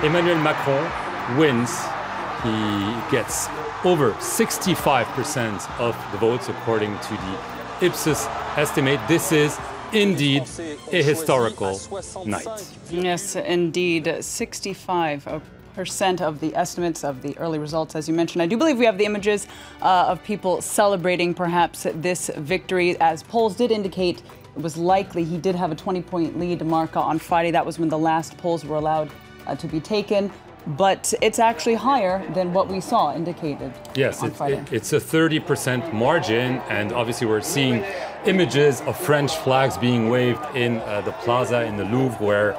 Emmanuel Macron wins. He gets over 65% of the votes according to the Ipsos estimate. This is indeed a historical night. Yes, indeed. 65% of the estimates of the early results, as you mentioned. I do believe we have the images of people celebrating perhaps this victory. As polls did indicate, it was likely he did have a 20-point lead mark on Friday. That was when the last polls were allowed to be taken. But it's actually higher than what we saw indicated. Yes, on Friday. It's a 30% margin, and obviously we're seeing images of French flags being waved in the plaza in the Louvre, where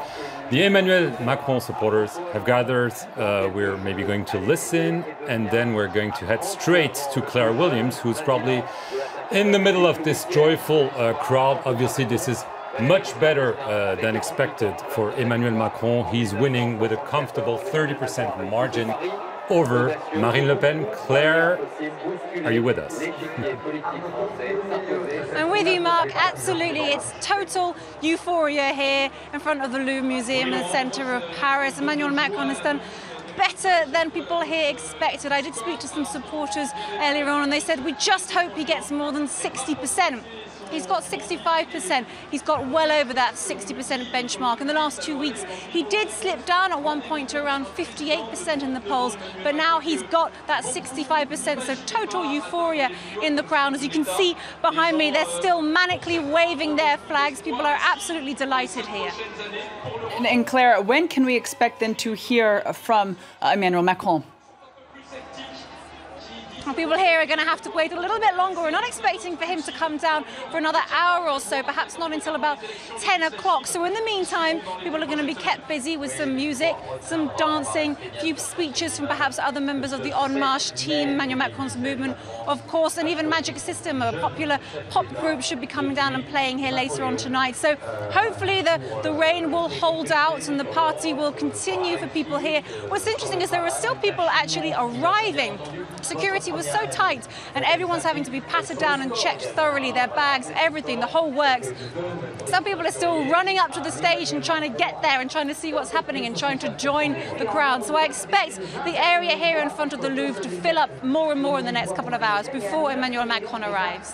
the Emmanuel Macron supporters have gathered. We're maybe going to listen, and then we're going to head straight to Claire Williams, who's probably in the middle of this joyful crowd. Obviously, this is much better than expected for Emmanuel Macron. He's winning with a comfortable 30% margin over Marine Le Pen. Claire, are you with us? I'm with you, Mark. Absolutely. It's total euphoria here in front of the Louvre Museum in the centre of Paris. Emmanuel Macron has done better than people here expected. I did speak to some supporters earlier on, and they said, we just hope he gets more than 60%. He's got 65%. He's got well over that 60% benchmark. In the last 2 weeks, he did slip down at one point to around 58% in the polls, but now he's got that 65%. So total euphoria in the crowd. As you can see behind me, they're still manically waving their flags. People are absolutely delighted here. And Claire, when can we expect then to hear from Emmanuel Macron? People here are going to have to wait a little bit longer. We're not expecting for him to come down for another hour or so, perhaps not until about 10 o'clock. So in the meantime, people are going to be kept busy with some music, some dancing, a few speeches from perhaps other members of the En Marche team, Emmanuel Macron's movement, of course, and even Magic System, a popular pop group, should be coming down and playing here later on tonight. So hopefully the rain will hold out and the party will continue for people here. What's interesting is there are still people actually arriving. Security was so tight and everyone's having to be patted down and checked thoroughly, their bags, everything, the whole works. Some people are still running up to the stage and trying to get there and trying to see what's happening and trying to join the crowd. So I expect the area here in front of the Louvre to fill up more and more in the next couple of hours before Emmanuel Macron arrives.